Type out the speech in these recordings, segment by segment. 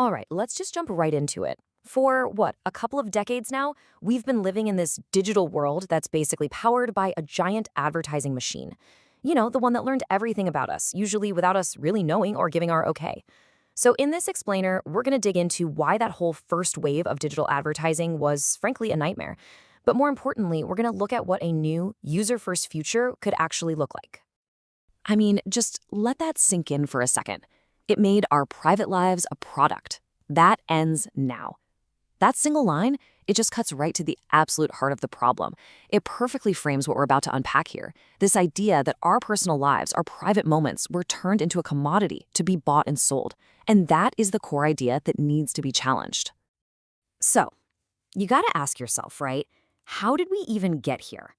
All right, let's just jump right into it. For what, a couple of decades now, we've been living in this digital world that's basically powered by a giant advertising machine. You know, the one that learned everything about us, usually without us really knowing or giving our okay. So in this explainer, we're going to dig into why that whole first wave of digital advertising was, frankly, a nightmare. But more importantly, we're going to look at what a new, user-first future could actually look like. I mean, just let that sink in for a second. It made our private lives a product. That ends now. That single line, it just cuts right to the absolute heart of the problem. It perfectly frames what we're about to unpack here. This idea that our personal lives, our private moments, were turned into a commodity to be bought and sold. And that is the core idea that needs to be challenged. So, you gotta ask yourself, right? How did we even get here?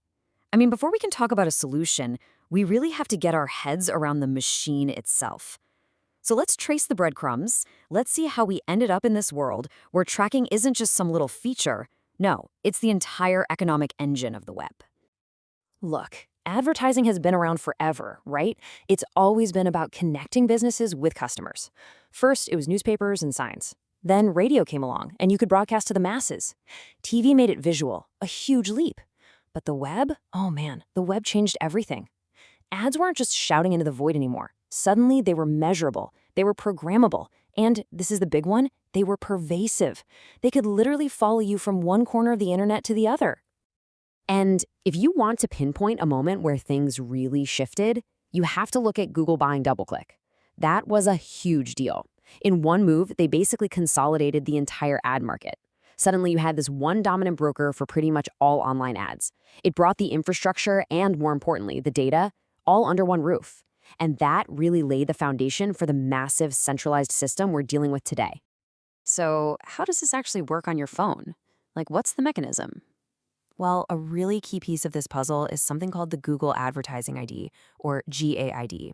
I mean, before we can talk about a solution, we really have to get our heads around the machine itself. So let's trace the breadcrumbs. Let's see how we ended up in this world where tracking isn't just some little feature. No, it's the entire economic engine of the web. Look, advertising has been around forever, right? It's always been about connecting businesses with customers. First, it was newspapers and signs. Then radio came along, and you could broadcast to the masses. TV made it visual, a huge leap. But the web? Oh man, the web changed everything. Ads weren't just shouting into the void anymore. Suddenly, they were measurable, they were programmable, and, this is the big one, they were pervasive. They could literally follow you from one corner of the internet to the other. And if you want to pinpoint a moment where things really shifted, you have to look at Google buying DoubleClick. That was a huge deal. In one move, they basically consolidated the entire ad market. Suddenly, you had this one dominant broker for pretty much all online ads. It brought the infrastructure and, more importantly, the data all under one roof. And that really laid the foundation for the massive centralized system we're dealing with today. So how does this actually work on your phone? Like, what's the mechanism? Well, a really key piece of this puzzle is something called the Google Advertising ID, or GAID.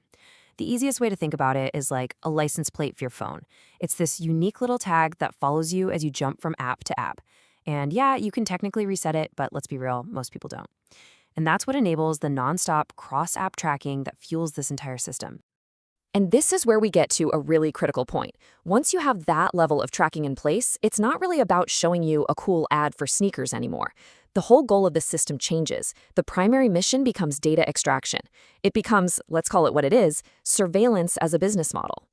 The easiest way to think about it is like a license plate for your phone. It's this unique little tag that follows you as you jump from app to app. And yeah, you can technically reset it, but let's be real, most people don't. And that's what enables the nonstop cross-app tracking that fuels this entire system. And this is where we get to a really critical point. Once you have that level of tracking in place, it's not really about showing you a cool ad for sneakers anymore. The whole goal of the system changes. The primary mission becomes data extraction. It becomes, let's call it what it is, surveillance as a business model.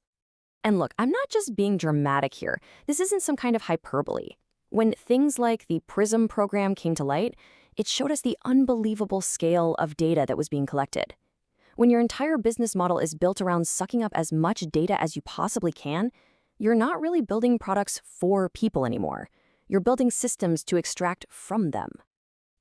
And look, I'm not just being dramatic here. This isn't some kind of hyperbole. When things like the PRISM program came to light, it showed us the unbelievable scale of data that was being collected. When your entire business model is built around sucking up as much data as you possibly can, you're not really building products for people anymore. You're building systems to extract from them.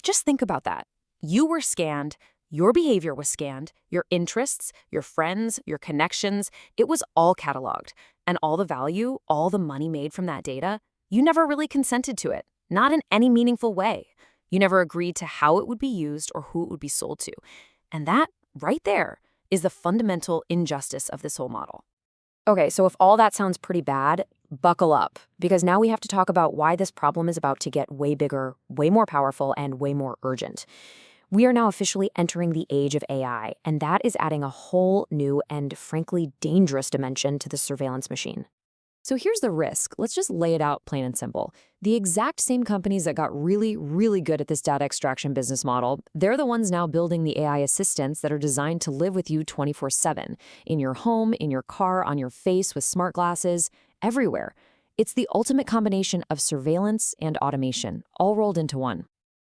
Just think about that. You were scanned, your behavior was scanned, your interests, your friends, your connections, it was all cataloged. And all the value, all the money made from that data, you never really consented to it, not in any meaningful way. You never agreed to how it would be used or who it would be sold to. And that, right there, is the fundamental injustice of this whole model. Okay, so if all that sounds pretty bad, buckle up, because now we have to talk about why this problem is about to get way bigger, way more powerful, and way more urgent. We are now officially entering the age of AI, and that is adding a whole new and frankly dangerous dimension to the surveillance machine. So here's the risk. Let's just lay it out plain and simple. The exact same companies that got really, really good at this data extraction business model, they're the ones now building the AI assistants that are designed to live with you 24/7, in your home, in your car, on your face with smart glasses, everywhere. It's the ultimate combination of surveillance and automation, all rolled into one.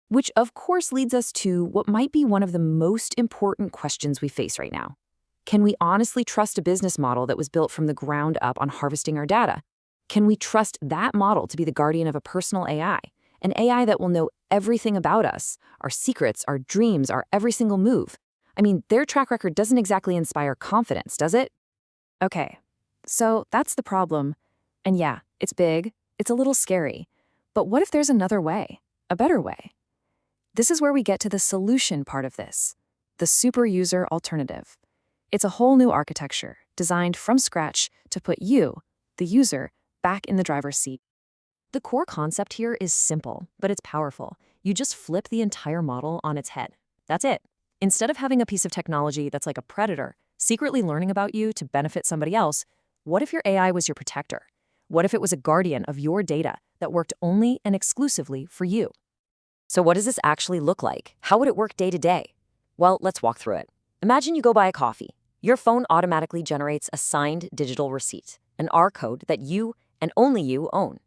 Which of course leads us to what might be one of the most important questions we face right now. Can we honestly trust a business model that was built from the ground up on harvesting our data? Can we trust that model to be the guardian of a personal AI? An AI that will know everything about us, our secrets, our dreams, our every single move. I mean, their track record doesn't exactly inspire confidence, does it? Okay, so that's the problem. And yeah, it's big, it's a little scary. But what if there's another way, a better way? This is where we get to the solution part of this, the superuser alternative. It's a whole new architecture designed from scratch to put you, the user, back in the driver's seat. The core concept here is simple, but it's powerful. You just flip the entire model on its head. That's it. Instead of having a piece of technology that's like a predator, secretly learning about you to benefit somebody else, what if your AI was your protector? What if it was a guardian of your data that worked only and exclusively for you? So what does this actually look like? How would it work day to day? Well, let's walk through it. Imagine you go buy a coffee. Your phone automatically generates a signed digital receipt, an R code that you and only you own.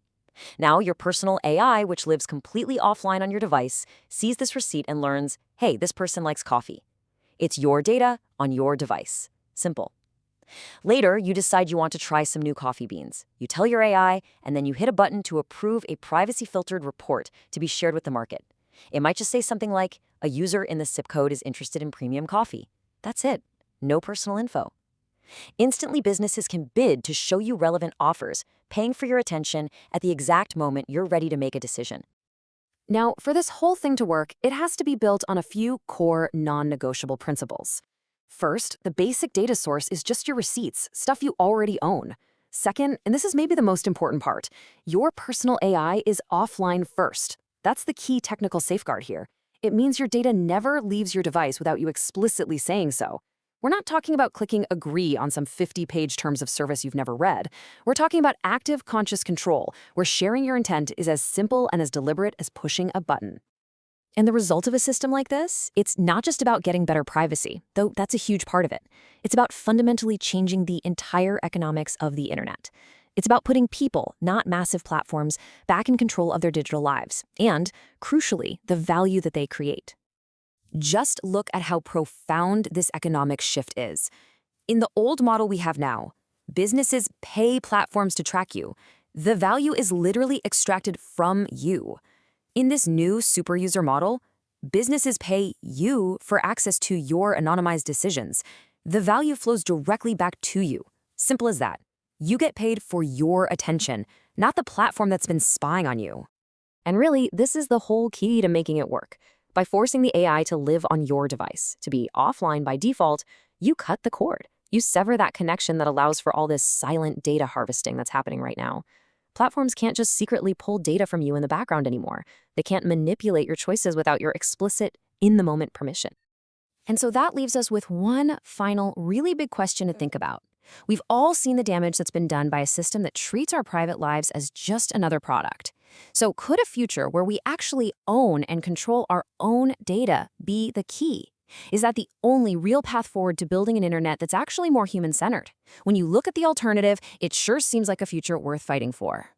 Now, your personal AI, which lives completely offline on your device, sees this receipt and learns, hey, this person likes coffee. It's your data on your device. Simple. Later, you decide you want to try some new coffee beans. You tell your AI, and then you hit a button to approve a privacy-filtered report to be shared with the market. It might just say something like, a user in the zip code is interested in premium coffee. That's it. No personal info. Instantly, businesses can bid to show you relevant offers, paying for your attention at the exact moment you're ready to make a decision. Now, for this whole thing to work, it has to be built on a few core non-negotiable principles. First, the basic data source is just your receipts, stuff you already own. Second, and this is maybe the most important part, your personal AI is offline first. That's the key technical safeguard here. It means your data never leaves your device without you explicitly saying so. We're not talking about clicking agree on some 50-page terms of service you've never read. We're talking about active conscious control, where sharing your intent is as simple and as deliberate as pushing a button. And the result of a system like this, it's not just about getting better privacy, though that's a huge part of it. It's about fundamentally changing the entire economics of the internet. It's about putting people, not massive platforms, back in control of their digital lives, and, crucially, the value that they create. Just look at how profound this economic shift is. In the old model we have now, businesses pay platforms to track you. The value is literally extracted from you. In this new superuser model, businesses pay you for access to your anonymized decisions. The value flows directly back to you. Simple as that. You get paid for your attention, not the platform that's been spying on you. And really, this is the whole key to making it work. By forcing the AI to live on your device, to be offline by default, you cut the cord. You sever that connection that allows for all this silent data harvesting that's happening right now. Platforms can't just secretly pull data from you in the background anymore. They can't manipulate your choices without your explicit, in-the-moment permission. And so that leaves us with one final, really big question to think about. We've all seen the damage that's been done by a system that treats our private lives as just another product. So could a future where we actually own and control our own data be the key? Is that the only real path forward to building an internet that's actually more human-centered? When you look at the alternative, it sure seems like a future worth fighting for.